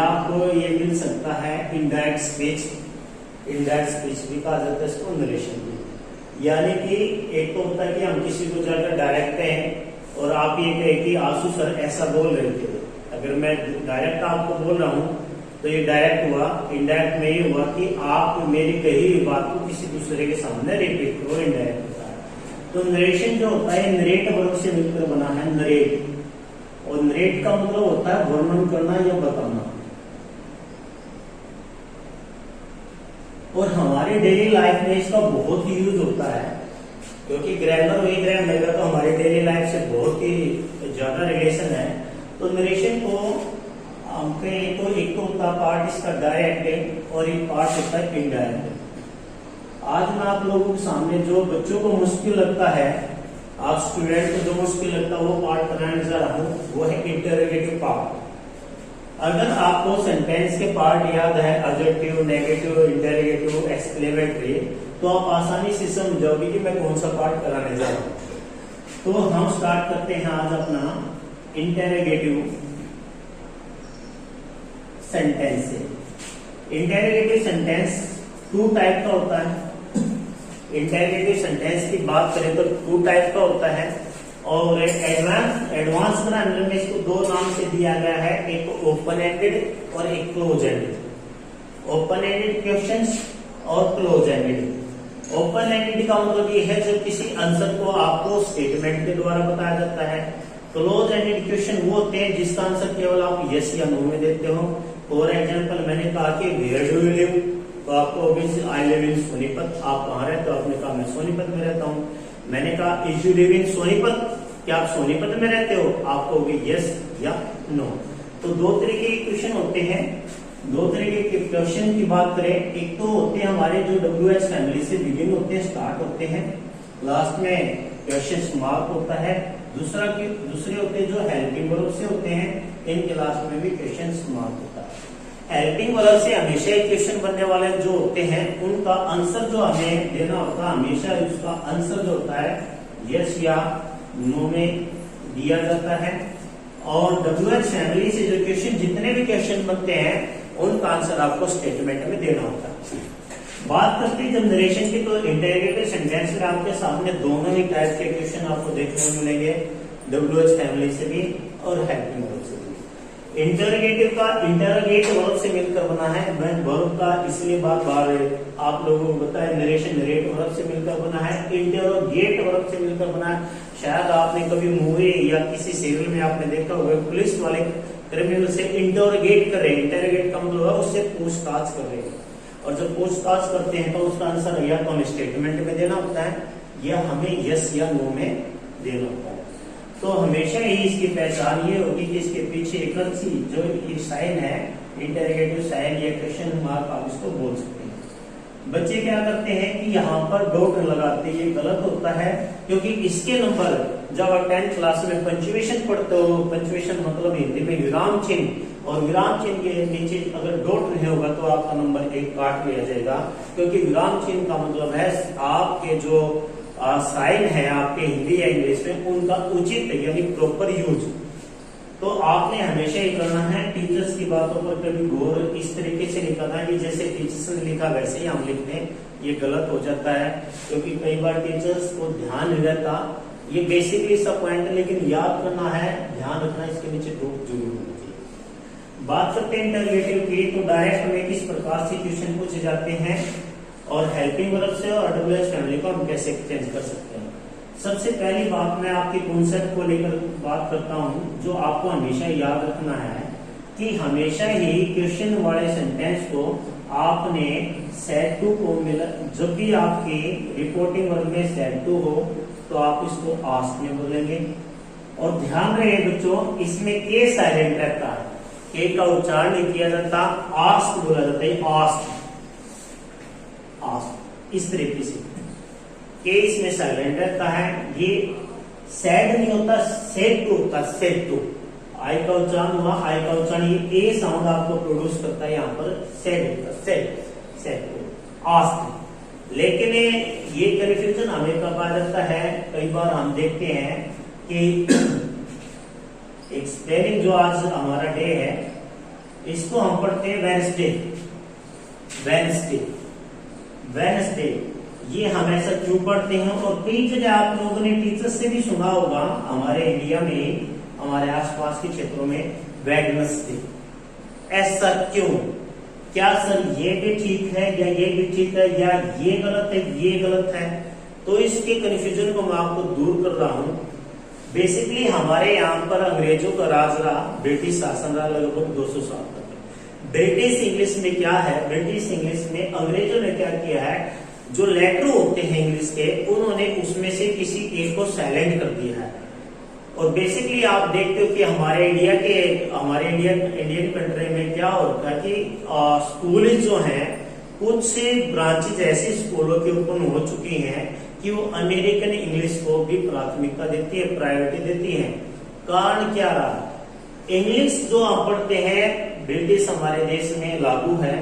आपको ये मिल सकता है इनडायरेक्ट स्पीच भी कहा जाता है इसको, नरेशन भी। यानी कि एक तो होता है कि हम किसी को जाकर डायरेक्ट कहें और आप ये कहें कि आंसू सर ऐसा बोल रहे थे। अगर मैं डायरेक्ट आपको बोल रहा हूँ तो ये डायरेक्ट हुआ। इनडायरेक्ट में ये हुआ कि आप मेरी कही हुई बात को किसी दूसरे के सामने रिपीट करो, इनडायरेक्ट होता है। तो नरेशन जो होता है नरेट वर्ब से मिलकर बना है, नरेट। और नरेट का मतलब होता है वर्णन करना या बताना। और हमारे डेली लाइफ में इसका बहुत ही यूज होता है, क्योंकि ग्रामर वही ग्रामर का तो हमारे डेली लाइफ से बहुत ही ज्यादा रिलेशन है। तो नरेशन को तो एक तो होता पार्ट इसका डायरेक्ट और एक पार्ट होता है इनडायरेक्ट। आज मैं आप लोगों के सामने जो बच्चों को मुश्किल लगता है, आप स्टूडेंट को जो मुश्किल लगता है वो पार्ट कराने जा रहा हूँ, वो है इंटरोगेटिव पार्ट। अगर आपको सेंटेंस के पार्ट याद है, एडजेक्टिव, नेगेटिव, इंटरोगेटिव, एक्सक्लेमेटरी, तो आप आसानी से समझ जाओगे कि मैं कौन सा पार्ट कराने जा रहा हूँ। तो हम स्टार्ट करते हैं आज अपना इंटरोगेटिव सेंटेंस से। इंटरोगेटिव सेंटेंस टू टाइप का होता है। इंटरोगेटिव सेंटेंस की बात करें तो टू टाइप का होता है, और एडवांस ग्रामर में इसको दो नाम से दिया गया है, एक ओपन एंडेड और एक close ended. Open ended questions और क्लोज एंडेड। ओपन एंडेड का मतलब ये है जब किसी आंसर को आपको स्टेटमेंट के द्वारा बताया जाता है। क्लोज एंडेड क्वेश्चन वो होते हैं जिसका आंसर केवल आप यस या नो में देते हो। फॉर एग्जाम्पल मैंने कहा कि वेयर डू यू लिव, तो आपको obviously I live in Sonipat, आप कहाँ रहते हो, आपने कहा मैं सोनीपत में रहता हूँ। मैंने कहा is you live in Sonipat, क्या आप सोनीपत में रहते हो, आप कहोगे यस या नो। तो दो तरीके के क्वेश्चन होते हैं। दो तरीके के क्वेश्चन की बात करें, एक तो होते हैं हमारे जो WH फैमिली से बिगिन होते हैं, स्टार्ट होते हैं, लास्ट में क्वेश्चन मार्क होता है। दूसरे होते हैं जो हेल्पिंग वर्ब से होते हैं, इनके लास्ट में भी क्वेश्चन मार्क होता है। हेल्पिंग वर्ब से हमेशा एक क्वेश्चन बनने वाले जो होते हैं उनका आंसर जो हमें देना होता है, हमेशा उसका आंसर जो होता है यस या नो में दिया जाता है। और WH फैमिली से जो क्वेश्चन, जितने भी क्वेश्चन बनते हैं उनका आंसर आपको स्टेटमेंट में देना होता है। बात करते हैं जब नरेशन की, तो इंटरोगेटिव सेंटेंस में आपके सामने दोनों ही टाइप के क्वेश्चन आपको देखने को मिलेंगे, WH फैमिली से भी और हेल्पिंग वर्ब से भी। इंटरोगेटिव का इंटरोगेट वर्ब से मिलकर बना है। मैं वर्ब का इसलिए बार बार आप लोगों को बताया, नरेशन नरेट वर्ब से मिलकर बना है, इंटरोगेट वर्ब से मिलकर बना है। शायद आपने कभी मूवी या किसी सीरियल में आपने देखा होगा, पुलिस वाले क्रिमिनल से इंटरोगेट कर रहे हैं। इंटरोगेट का मतलब है उससे पूछताछ कर रहे हैं, और जब पूछताछ करते हैं तो उसका आंसर या तो हमें स्टेटमेंट में देना होता है या हमें यस या नो में देना होता है। तो हमेशा ही इसकी पहचान ये होगी कि इसके पीछे एक अच्छी जो ये साइन है, इंटरोगेटिव साइन या क्वेश्चन मार्क आप इसको बोल सकते हैं। बच्चे क्या करते हैं कि यहाँ पर डॉट लगाते हैं, ये गलत होता है, क्योंकि इसके नंबर जब आप 10th क्लास में पंक्चुएशन पढ़ते हो, पंक्चुएशन मतलब हिंदी में विराम चिन्ह, और विराम चिन्ह के नीचे अगर डॉट नहीं होगा तो आपका नंबर 1 काट लिया जाएगा, क्योंकि विराम चिन्ह का मतलब है आपके जो साइन है आपके हिंदी या इंग्लिश में उनका उचित यानी प्रॉपर यूज। तो आपने हमेशा ही करना है, टीचर्स की बातों पर कभी गौर इस तरीके से नहीं करना कि जैसे टीचर्स ने लिखा वैसे ही हम लिख दें, ये गलत हो जाता है, क्योंकि कई बार टीचर्स को ध्यान नहीं रहता। ये बेसिकली सब पॉइंट है, लेकिन याद करना है, ध्यान रखना, इसके नीचे डॉट जरूर होना चाहिए। बात करते हैं इंटरोगेटिव की, तो डायरेक्ट में किस प्रकार से क्वेश्चन पूछे जाते हैं, और हेल्पिंग वर्ब से और WH फैमिली को हम कैसे चेंज कर सकते हैं। सबसे पहली बात मैं आपके कॉन्सेप्ट को लेकर बात करता हूं, जो आपको हमेशा याद रखना है कि हमेशा ही क्वेश्चन वाले सेंटेंस को आपने सेड टू को मिला, जब भी आपकी रिपोर्टिंग वर्ब में सेड टू हो तो आप इसको आस्क में बोलेंगे। और ध्यान रहे बच्चों, इसमें के साइलेंट रहता है, के का उच्चारण नहीं किया जाता, आस्क बोला जाता है, आस्क आस्क इस तरीके से। के इसमें साइलेंट रहता है, ये सैड नहीं होता, सेड टू होता, सेड टू। आई का उच्चारण हुआ, आई का उच्चारण ये ए साउंड आपको प्रोड्यूस करता है, यहाँ पर सेड होता, सेड सेड टू आस्क। लेकिन ये कंफ्यूजन हमें कब आ जाता है, कई बार हम देखते हैं कि एक्सप्लेनिंग जो आज हमारा डे है, इसको हम पढ़ते हैं वेडनेसडे। वेडनेसडे, वेडनेसडे ये हमेशा क्यों पढ़ते हैं? और कई जगह आप लोगों ने टीचर्स से भी सुना होगा हमारे इंडिया में, हमारे आसपास के क्षेत्रों में, वेडनेसडे। ऐसा क्यों? क्या सर ये भी ठीक है या ये भी ठीक है, या ये गलत है ये गलत है? तो इसके कंफ्यूजन को मैं आपको दूर कर रहा हूं। बेसिकली हमारे यहाँ पर अंग्रेजों का राज रहा, ब्रिटिश शासन रहा लगभग 200 साल तक। ब्रिटिश इंग्लिश में क्या है? ब्रिटिश इंग्लिश में अंग्रेजों ने क्या किया है, जो लेटर होते हैं इंग्लिश के, उन्होंने उसमें से किसी एक को साइलेंट कर दिया है। और बेसिकली आप देखते हो कि हमारे इंडियन कंट्री में क्या होता है कि स्कूल जो हैं, कुछ से ब्रांचेज ऐसे स्कूलों के ओपन हो चुकी हैं कि वो अमेरिकन इंग्लिश को भी प्राथमिकता देती है, प्रायोरिटी देती है। कारण क्या रहा? इंग्लिश जो आप पढ़ते हैं ब्रिटिश हमारे देश में लागू है,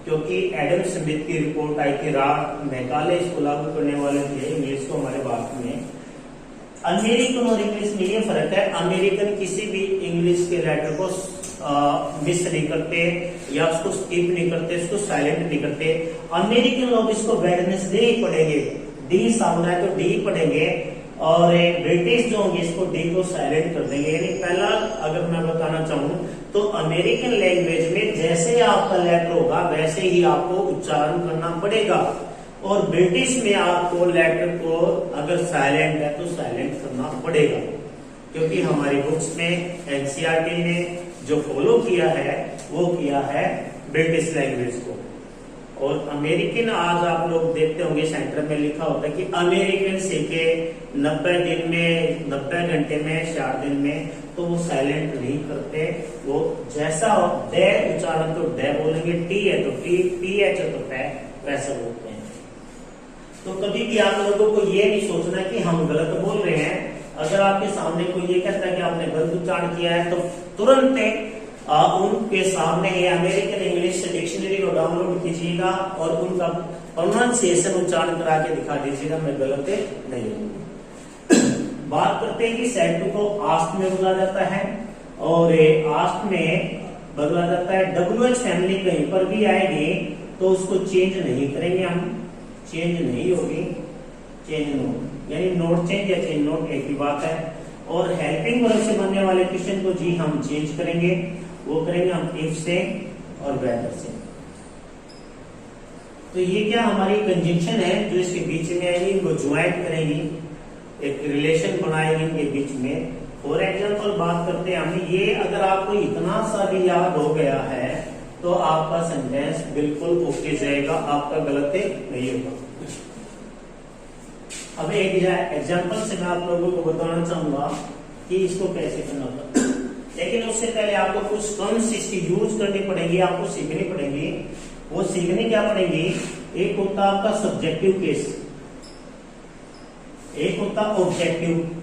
क्योंकि एडम स्मिथ की रिपोर्ट आई थी, मैकाले इसको लागू करने वाले थे इंग्लिश को हमारे भारत में। अमेरिकन और इंग्लिश में ये फर्क है, अमेरिकन किसी भी इंग्लिश के लेटर को मिस नहीं करते या उसको स्किप नहीं करते, उसको साइलेंट नहीं करते। अमेरिकन लोग इसको वेडनेसडे ही पढ़ेंगे, डी सामने है तो डी पढ़ेंगे, और ब्रिटिश जो होंगे इसको डी को साइलेंट कर देंगे। यानी पहला अगर मैं बताना चाहूँ तो अमेरिकन लैंग्वेज में जैसे आपका लेटर होगा वैसे ही आपको उच्चारण करना पड़ेगा, और ब्रिटिश में आपको लेटर को अगर साइलेंट है तो साइलेंट करना पड़ेगा, क्योंकि हमारी बुक्स में एनसीईआरटी ने जो फॉलो किया है वो किया है ब्रिटिश लैंग्वेज को। और अमेरिकन आज आप लोग देखते होंगे सेंटर में लिखा होता है कि अमेरिकन सीखे 90 दिन में, 90 घंटे में, 4 दिन में, तो वो साइलेंट नहीं करते। वो जैसा डे उच्चारण तो डे बोलेंगे, टी है तो टी, पी एच है तो पै, वैसा बोलते हैं। तो कभी भी आप लोगों को ये नहीं सोचना कि हम गलत बोल रहे हैं। अगर आपके सामने कोई ये कहता है कि आपने गलत उच्चारण किया है तो तुरंत उनके सामने ये अमेरिकन इंग्लिश डिक्शनरी को डाउनलोड कीजिएगा और उनका प्रोनाउंसिएशन उच्चारण करा के दिखा दीजिएगा, मैं गलत नहीं हूँ। बात करते हैं कि सेट को आस्ट में बदला जाता है, और आस्ट में बदला जाता है। WH फैमिली कहीं पर भी आएगी तो उसको चेंज नहीं करेंगे हम, चेंज नहीं होगी, चेंज नोट, यानी नोट चेंज या चेंज नोट एक ही बात है। और हेल्पिंग वर्ब से बनने वाले क्वेश्चन को जी हम चेंज करेंगे, वो करेंगे हम इफ से और वेदर से। तो ये क्या हमारी कंजंक्शन है जो इसके बीच में आएगी, इनको ज्वाइंट करेंगी, एक रिलेशन बनाएंगे इनके बीच में। फॉर एग्जाम्पल बात करते हैं हम, ये अगर आपको इतना सा भी याद हो गया है तो आपका सेंटेंस बिल्कुल ओके जाएगा, आपका गलत नहीं होगा। अब एक एग्जाम्पल से मैं आप लोगों को बताना चाहूंगा कि इसको कैसे करना होगा, लेकिन उससे पहले आपको कुछ टर्म्स इसकी यूज करनी पड़ेगी, आपको सीखनी पड़ेगी। वो सीखने क्या पड़ेगी? एक होता आपका सब्जेक्टिव केस, एक होता ऑब्जेक्टिव।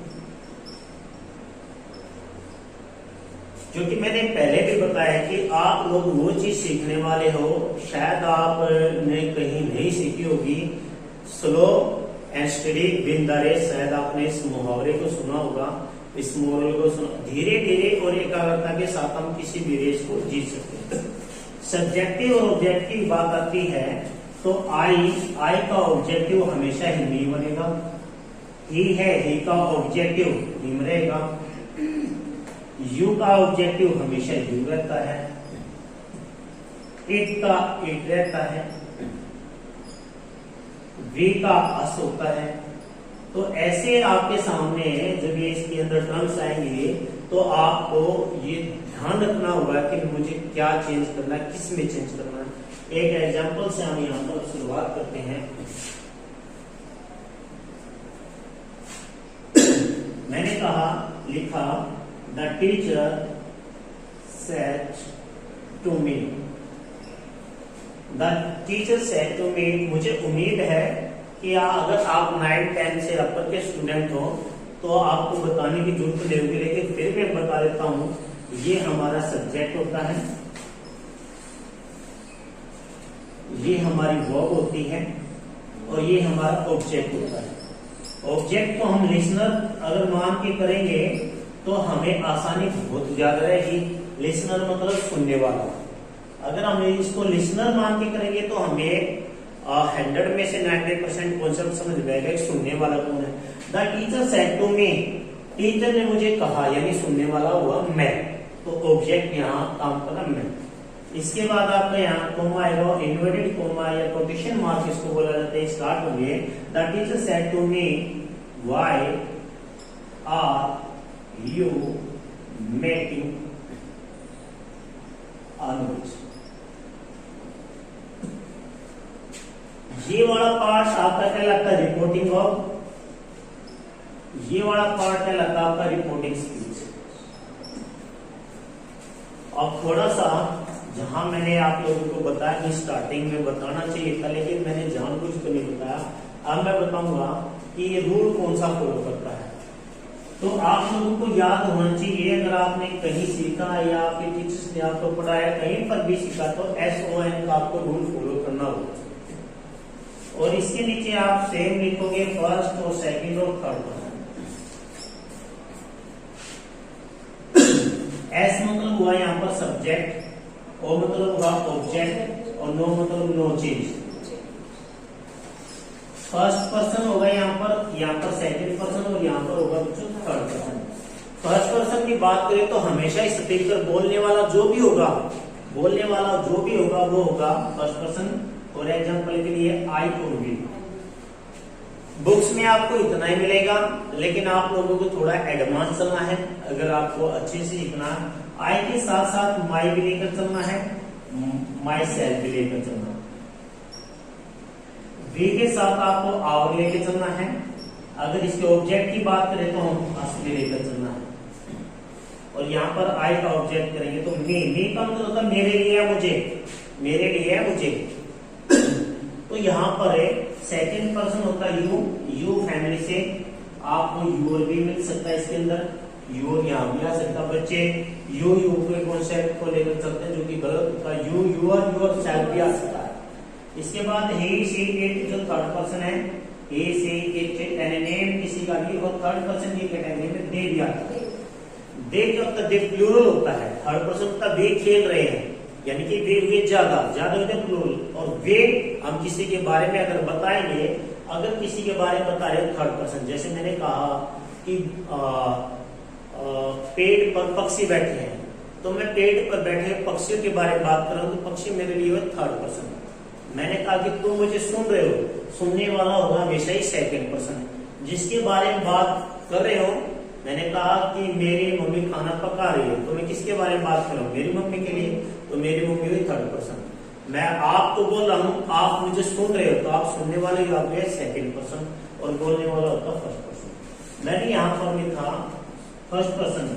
क्योंकि मैंने पहले भी बताया कि आप लोग वो चीज सीखने वाले हो शायद आपने कहीं नहीं सीखी होगी। Slow and steady win the race, शायद आपने इस मुहावरे को सुना होगा, इस मुहावरे को सुना। धीरे धीरे और एकाग्रता के साथ हम किसी भी रेस को जीत सकते हैं। सब्जेक्टिव और ऑब्जेक्टिव बात आती है तो आई का ऑब्जेक्टिव हमेशा ही बनेगा, ही है, ही का ऑब्जेक्टिव हिम रहेगा, यू का ऑब्जेक्टिव हमेशा यू रहता है, इट का इट रहता है, वी का अस होता है। तो ऐसे आपके सामने जब ये इसके अंदर टर्म्स आएंगे तो आपको ये ध्यान रखना होगा कि मुझे क्या चेंज करना है, किस में चेंज करना है। एक एग्जांपल से हम यहाँ पर शुरुआत करते हैं। मैंने कहा, लिखा, the teacher said to me, the teacher said to me. मुझे उम्मीद है कि अगर आप 9, 10 से अपर के स्टूडेंट हो तो आपको बताने की जरूरत नहीं होगी, लेकिन फिर मैं बता देता हूं। ये हमारा सब्जेक्ट होता है, ये हमारी वर्ब होती है, और ये हमारा ऑब्जेक्ट होता है। ऑब्जेक्ट को हम लिसनर अगर मान के करेंगे तो हमें आसानी बहुत ज्यादा रहेगी। लिसनर मतलब सुनने वाला, अगर हम इसको लिसनर मान के करेंगे तो हमें 100 में से 90% कॉन्सेप्ट समझ जाएगा सुनने वाला कौन है। The teacher said to me, teacher ने मुझे कहा, यानी सुनने वाला हुआ मैं, तो ऑब्जेक्ट यहाँ काम कर रहा मैं। इसके बाद आपका यहाँ कोमा आएगा, इन्वर्टेड कोमा या कोटेशन मार्क इसको बोला जाता है, स्टार्ट होंगे। The teacher said to me why are you making a noise। ये वाला पार्ट आपका कहलाता है रिपोर्टिंग ऑफ, ये वाला पार्ट कहलाता है आपका रिपोर्टिंग स्पीच। अब थोड़ा सा जहां मैंने आप लोगों को बताया कि स्टार्टिंग में बताना चाहिए था, लेकिन मैंने जानबूझ कर नहीं बताया, अब मैं बताऊंगा कि ये रूल कौन सा फॉलो करता है। तो आप लोगों को याद होना चाहिए, अगर आपने कहीं सीखा या आपके टीचर्स ने आपको पढ़ाया, कहीं पर भी सीखा, तो SON का आपको रूल फॉलो करना होगा। और इसके नीचे आप सेम लिखोगे फर्स्ट और सेकंड और थर्ड। S मतलब हुआ यहाँ पर सब्जेक्ट, O मतलब हुआ ऑब्जेक्ट, और नो मतलब नो चेंज। फर्स्ट पर्सन होगा यहाँ पर सेकंड पर्सन, और यहाँ पर होगा थर्ड पर्सन। फर्स्ट पर्सन की बात करें तो हमेशा स्पीकर बोलने वाला जो भी होगा वो होगा फर्स्ट पर्सन। फॉर एग्जांपल के लिए आई और वी। बुक्स में आपको इतना ही मिलेगा, लेकिन आप लोगों को थोड़ा एडवांस चलना है। अगर आपको अच्छे से सीखना है, आई के साथ साथ माई भी लेकर चलना है, माई सेल्फ भी लेकर चलना है। वी के साथ आपको आवर लेके चलना है। अगर इसके ऑब्जेक्ट की बात करें तो हम अस भी लेकर चलना है। और यहाँ पर आई का ऑब्जेक्ट करेंगे तो मी का मतलब होता है मेरे लिए या मुझे, मेरे लिए या मुझे। तो यहाँ पर सेकंड पर्सन होता है यू फैमिली से आपको यूर भी मिल सकता है इसके अंदर, यूर यहाँ भी आ सकता है। बच्चे यू के कॉन्सेप्ट को लेकर चलते हैं जो कि गलत होता है, यूर सेल्फ भी आ सकता है। इसके बाद ही शी इट जो थर्ड पर्सन है, he she it यानी नेम किसी का भी, और थर्ड पर्सन की कैटेगरी में दे भी आता है। दे क्या होता है, दे प्लूरल होता है। थर्ड पर्सन होता है वे खेल रहे हैं, यानी कि वे ज्यादा होते हैं प्लूरल। और वे हम किसी के बारे में अगर बताएंगे, अगर किसी के बारे में बता रहे हो थर्ड पर्सन, जैसे मैंने कहा कि पेड़ पर पक्षी बैठे हैं, तो मैं पेड़ पर बैठे पक्षियों के बारे में बात कर रहा हूं, तो पक्षी मेरे लिए थर्ड पर्सन। मैंने कहा कि तुम मुझे सुन रहे हो, सुनने वाला होगा हमेशा ही सेकंड पर्सन। जिसके बारे में बात कर रहे हो, मैंने कहा कि मेरी मम्मी खाना पका रही है, तो मैं किसके बारे में बात कर रहा हूँ, मेरी मम्मी के लिए, तो मेरी मम्मी हुई थर्ड पर्सन। मैं आपको बोल रहा हूँ, आप मुझे सुन रहे हो, तो आप सुनने वाले होते सेकंड पर्सन, और बोलने वाला होता फर्स्ट पर्सन। मैंने यहाँ पर लिखा फर्स्ट पर्सन,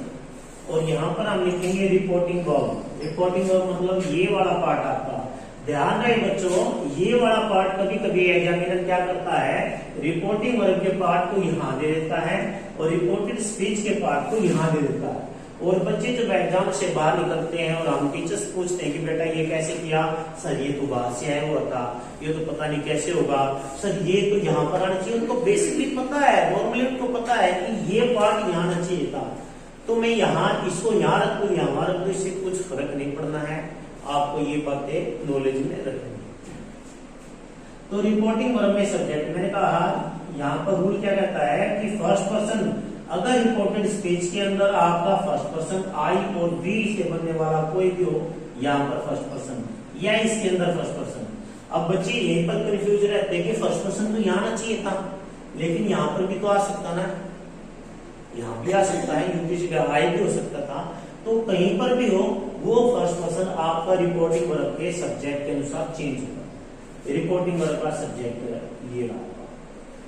और यहाँ पर हम लिखेंगे रिपोर्टिंग वर्ब। रिपोर्टिंग वर्ब मतलब ये वाला पार्ट आपका ध्यान रहे बच्चों, ये वाला पार्ट कभी कभी एग्जामिनर क्या करता है, रिपोर्टिंग वर्ब के पार्ट को यहाँ दे देता है और रिपोर्टेड स्पीच के पार्ट को यहाँ दे देता है। और बच्चे जब एग्जाम से बाहर निकलते हैं और हम टीचर्स पूछते हैं कि बेटा ये कैसे किया, सर ये तो बाहर से आया हुआ था, ये तो पता नहीं कैसे होगा, सर ये तो यहाँ पर आना चाहिए। उनको बेसिकली पता है, नॉर्मली उनको पता है कि ये पार्ट यहाँ आना चाहिए था, तो मैं यहाँ इसको यहाँ रख दूं, यहाँ रख दूं, इससे कुछ फर्क नहीं पड़ना है। आपको ये बातें नॉलेज में रखनी। तो रिपोर्टिंग वर्ब में सब्जेक्ट मैंने कहा, यहाँ पर रूल क्या कहता है कि फर्स्ट पर्सन, अगर रिपोर्टेड स्पीच के अंदर आपका फर्स्ट पर्सन आई और बी से बनने वाला कोई भी हो, यहाँ पर फर्स्ट पर्सन या इसके अंदर फर्स्ट पर्सन। अब बच्चे यहीं पर कंफ्यूज रहते हैं कि फर्स्ट पर्सन तो यहाँ आना चाहिए था, लेकिन यहाँ पर भी तो आ सकता ना, यहाँ भी आ सकता है, यूपी से आई भी हो सकता था। तो कहीं पर भी हो, वो फर्स्ट पर्सन आपका रिपोर्टिंग वर्ब के सब्जेक्ट के अनुसार चेंज होगा। रिपोर्टिंग वर्ब का सब्जेक्ट ये रहा।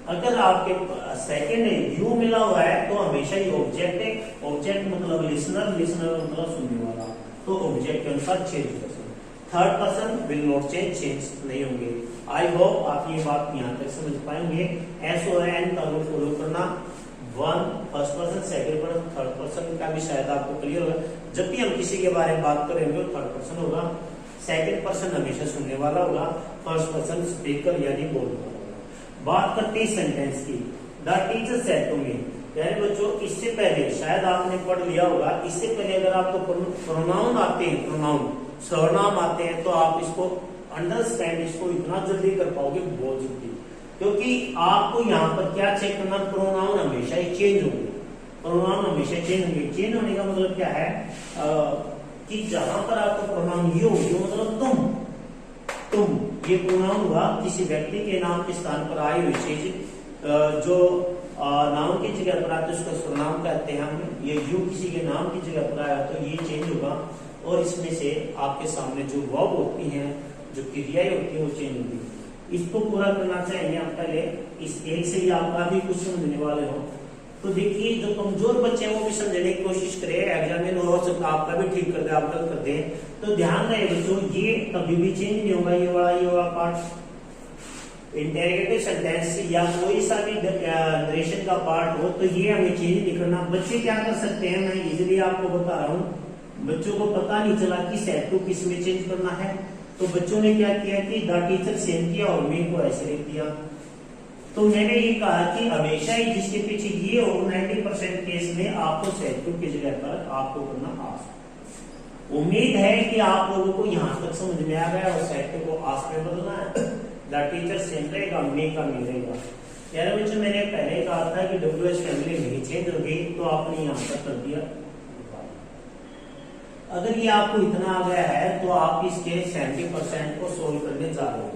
अगर आपके सेकंड यू मिला हुआ है तो हमेशा ही ऑब्जेक्ट है, ऑब्जेक्ट मतलब लिसनर, लिसनर मतलब सुनने वाला, तो ऑब्जेक्ट के अनुसार चेंज कर सकते। Third person will not change नहीं होंगे। आई होप आप ये बात यहाँ तक समझ पाएंगे। SON का रूल फॉलो करना, one first person, second person, third person का भी शायद आपको क्लियर होगा। जब भी हम किसी के बारे में बात करेंगे तो थर्ड पर्सन होगा, सेकंड पर्सन हमेशा सुनने वाला होगा, फर्स्ट पर्सन स्पीकर यानी बोलने वाला होगा। बात करते हैं सेंटेंस की। The teacher said to me, यानी बच्चों इससे पहले शायद आपने पढ़ लिया होगा, इससे पहले अगर आपको प्रोनाउन आते हैं, प्रोनाउन सर्वनाम आते हैं तो आप इसको अंडरस्टैंड इसको इतना जल्दी कर पाओगे, बहुत जल्दी, क्योंकि आपको यहाँ पर क्या चेक करना, प्रोनाउन हमेशा ही चेंज होंगे, प्रोनाउन हमेशा चेंज होंगे। चेंज होने का मतलब क्या है कि जहां पर आपका प्रोनाउन यू मतलब तुम ये प्रोनाउन हुआ किसी व्यक्ति के नाम के स्थान पर आई हुई चीज, जो नाउन की जगह पर आते उसको सर्वनाम कहते हैं हम। ये यू किसी के नाम की जगह पर आया तो ये चेंज होगा, और इसमें से आपके सामने जो वर्ब होती हैं, जो क्रियाएं होती हैं वो चेंज होगी। इसको पूरा करना चाहेंगे आप पहले, इस एक से ही आप काफी कुछ समझने वाले हो। तो देखिए जो कमजोर बच्चे हैं वो भी समझने की कोशिश करें, एग्जाम में हो सकता आपका भी ठीक कर दे, आप गलत कर दें, तो ध्यान रहे बच्चों ये कभी भी चेंज नहीं होगा। ये वाला पार्ट इंटेरोगेटिव सेंटेंस या कोई सा भी नरेशन का पार्ट हो तो ये हमें चेंज नहीं करना। बच्चे क्या कर सकते हैं, मैं इजीली आपको बता रहा हूँ, बच्चों को पता नहीं चला कि सेट टू किस में चेंज करना है, तो बच्चों ने क्या किया कि द टीचर सेम किया और मी को ऐसे लिख दिया। तो मैंने ये कहा कि हमेशा ही जिसके पीछे ये हो 90% केस में आपको सेट टू की जगह पर आपको करना आस्क। उम्मीद है कि आप लोगों को यहाँ तक समझ में आ गया, और सेट टू को आस्क में बदलना है, द टीचर सेम रहेगा, मे का मी रहेगा। यार बच्चों मैंने पहले कहा था कि WH फैमिली नहीं चेंज होगी, तो आपने यहाँ तक कर दिया। अगर ये आपको इतना आ गया है तो आप इसके 70% को सोल्व करने जा रहे हो।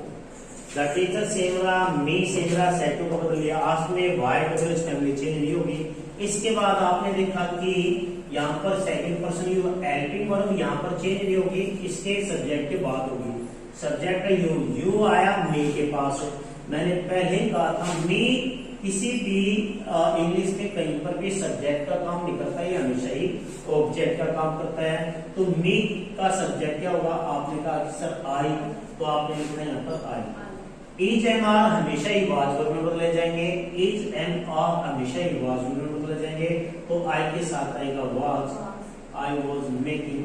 द टीचर सेम रहा, मी सेम रहा, सेट टू को बदल लिया, आस्क में WH फैमिली चेंज नहीं होगी। इसके बाद आपने देखा कि यहाँ पर second person you helping verb यहाँ पर चेंज नहीं होगी, इसके सब्जेक्ट की बात होगी। सब्जेक्ट है यू आया मी के पास। मैंने पहले कहा था मी किसी भी इंग्लिश में कहीं पर भी सब्जेक्ट का काम नहीं करता, ये हमेशा ही ऑब्जेक्ट का काम करता है। तो मी का सब्जेक्ट क्या होगा, आपने कहा कि सर आई, तो आपने लिखना यहाँ पर आई। इज एम आर हमेशा ही वाज वर्ब में बदले जाएंगे, इज एम आर हमेशा ही वाज वर्ब में बदले जाएंगे, तो आई के साथ आएगा was, I was making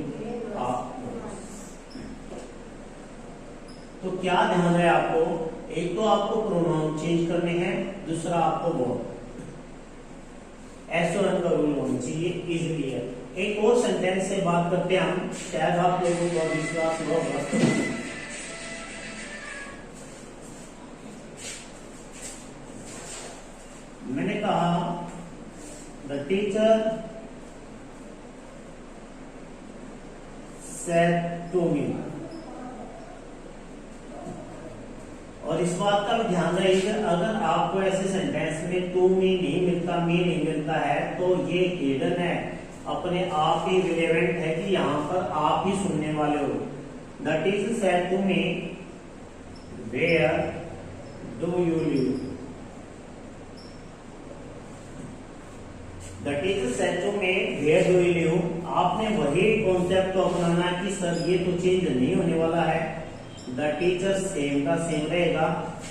a. तो क्या ध्यान है आपको, एक तो आपको प्रोनाउन चेंज करने हैं, दूसरा आपको वर्ब। एसओएन का रूल होना चाहिए, इजीली है। एक और सेंटेंस से बात करते हैं हम, शायद आप लोगों को विश्वास होगा। मैंने कहा the teacher said to me, और इस बात का भी ध्यान रखिएगा अगर आपको ऐसे सेंटेंस में टू मी नहीं मिलता, मी नहीं मिलता है, तो ये हिडन है, अपने आप ही रिलेवेंट है कि यहाँ पर आप ही सुनने वाले हो। The teacher said to me where do you live, the teacher said to me where do you live. आपने वही कॉन्सेप्ट को अपनाना है कि सर ये तो चेंज नहीं होने वाला है, द टीचर सेम का सेम रहेगा,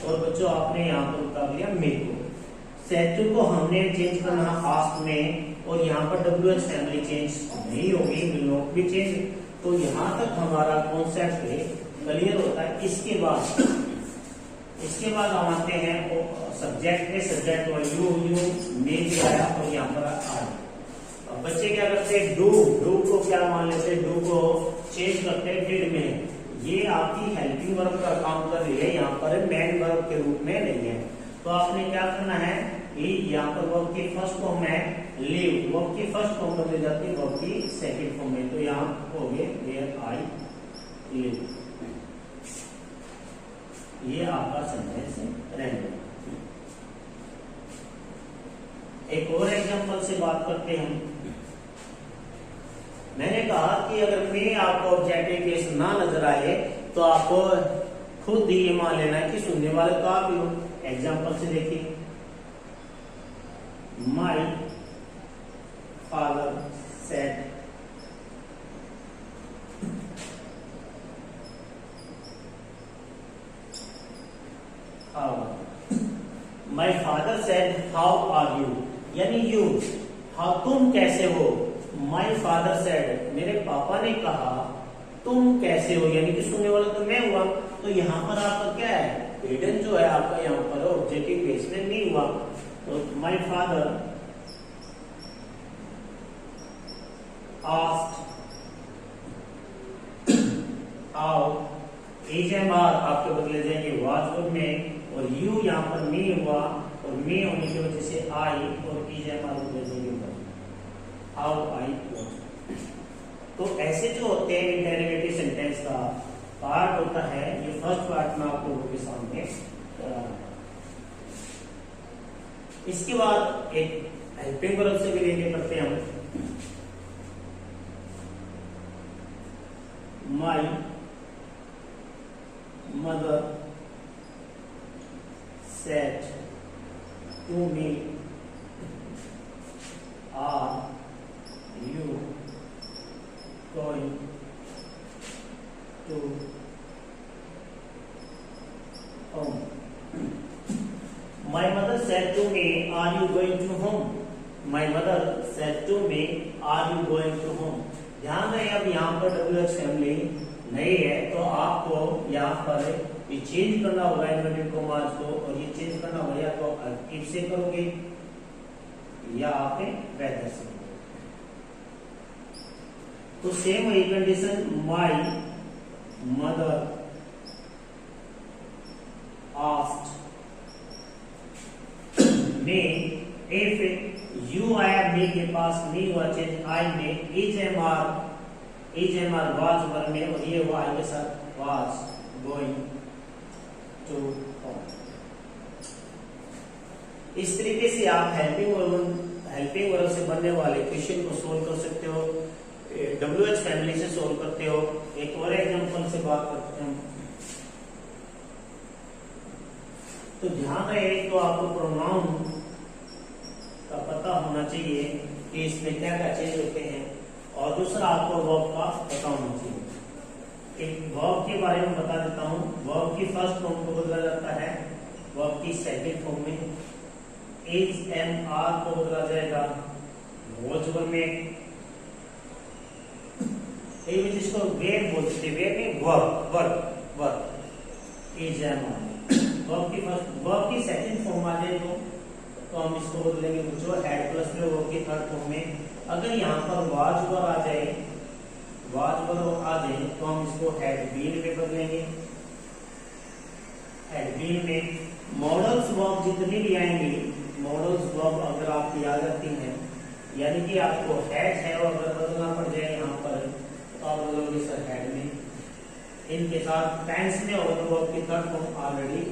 और बच्चों आपने यहाँ पर उतार लिया मे को। सेड टू को हमने चेंज करना आस्क में, और यहाँ पर WH फैमिली चेंज नहीं होगी, विल नॉट बी चेंज। तो यहाँ तक हमारा कॉन्सेप्ट क्लियर होता है। इसके बाद हम आते हैं सब्जेक्ट में, सब्जेक्ट यू मे भी आया और यहाँ पर आया। अब बच्चे क्या करते हैं, डू को क्या मान लेते हैं, डू को चेंज करते हैं डिड में। ये आपकी हेल्पिंग वर्ब का काम कर रही है, यहाँ पर मेन वर्ब के रूप में नहीं है। तो आपने क्या करना है, यहाँ पर वर्ब की फर्स्ट फॉर्म है लिव, वर्ब की फर्स्ट फॉर्म बदल जाती है वर्ब की सेकंड फॉर्म में, तो यहाँ हो गए वेयर आई लिव। ये आपका सेंटेंस रहेगा। एक और एग्जांपल से बात करते हैं। मैंने कहा कि अगर मैं आपको ऑब्जेक्टिव केस ना नजर आए तो आपको खुद ही ये मान लेना है कि सुनने वाले तो आप ही हो। एग्जांपल से देखिए, my father said, my father said how are you, यानी यू, हाँ तुम कैसे हो। माय फादर सेड, मेरे पापा ने कहा तुम कैसे हो, यानी कि सुनने वाला तो मैं हुआ। तो यहाँ पर आपका क्या है, हिडन जो है आपका यहाँ पर ऑब्जेक्टिव केस में नहीं हुआ। तो my father asked is am are आपके बदले जाएंगे वाज वर्ब में, और यू यहाँ पर मे हुआ, और मे होने की वजह से आई, और इज एम आर बदले जाएंगे हाउ आई वाज। तो ऐसे जो होते हैं इंटेरोगेटिव सेंटेंस का पार्ट होता है, ये फर्स्ट पार्ट में आप लोगों के सामने करा रहा हूं। इसके बाद एक हेल्पिंग वर्ब से भी रिलेट करते हैं हम। My mother said to me are you going to home. My mother said to me, "Are you going to home?" My mother said to me, "Are you going to home?" ध्यान रहे अब यहाँ पर WH family नहीं है, तो आपको यहाँ पर ये चेंज करना होगा इन्वर्टेड कॉमास को, और ये चेंज करना होगा या तो इफ से करोगे या आपने वेदर से। तो सेम वही कंडीशन, माई मदर आस्क्ड में, इफ यू आया मे के पास मी हुआ चेंज आई में, is am are was verb में, और ये हुआ आई के साथ वाज गोइंग टू होम। इस तरीके से आप हेल्पिंग वर्ब से बनने वाले क्वेश्चन को सोल्व कर सकते हो, WH फैमिली से सोल्व करते हो। एक और एग्जांपल से बात करते हैं। तो ध्यान रहे, तो आपको प्रोनाउन का पता होना चाहिए कि इसमें क्या क्या चेंज होते हैं, और दूसरा आपको वर्ब का पता होना चाहिए। एक वर्ब के बारे में बता देता हूँ। वर्ब की फर्स्ट फॉर्म को बदला जाता है, वर्ब की सेकंड फॉर्म में इज एम आर को बदला जाएगा वॉज वर्ब में, जिसको वेब बोलते हैं, वेब में verb is am are. Verb की सेकंड फॉर्म आ जाए तो हम इसको बदलेंगे जो हेड प्लस में वर्ब की थर्ड फॉर्म में। अगर यहाँ पर वाज वर्ब आ जाए तो हम इसको हेड बीन में बदलेंगे। हेड बीन में मॉडल्स वर्ब जितनी भी आएंगी, मॉडल्स वर्ब अगर आपकी आ जाती हैं, यानी कि आपको हेड है और अगर बदलना पड़ जाए यहाँ पर, तो आप बदलोगे सर हेड में। इनके साथ टेंस में और वर्ब की थर्ड फॉर्म ऑलरेडी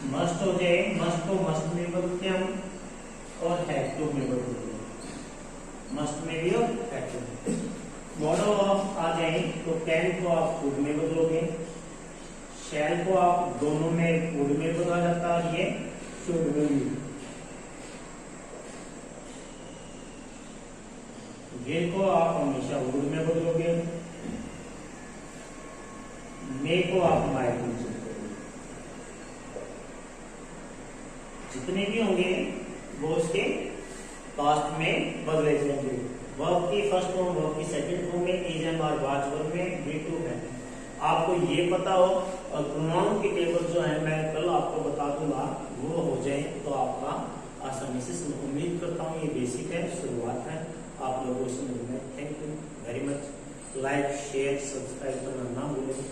मस्ट हो जाए, मस्ट को मस्ट में बदलते हैं हम, और हैड टू में बदलते हैं, मस्ट में भी और हैड टू में। मॉडल ऑफ आ जाए तो कैन को आप कुड में बदलोगे, शैल को आप दोनों में कुड में बदला जाता है, ये शुड में भी। विल को आप हमेशा वुड में बदलोगे, मे को आप माइट में बदलोगे। जितने भी होंगे वो उसके पास्ट में बदले जाएंगे। वर्ब की फर्स्ट फॉर्म, वर्ब की सेकंड फॉर्म में, is am are was verb में, बी टू है। आपको ये पता हो, और प्रोनाउन की टेबल जो है मैं कल आपको बता दूंगा, वो हो जाए तो आपका आसानी से उम्मीद करता हूँ। ये बेसिक है, शुरुआत है, आप लोगों को समझ में। Thank you very much. Like share subscribe करना ना भूलें।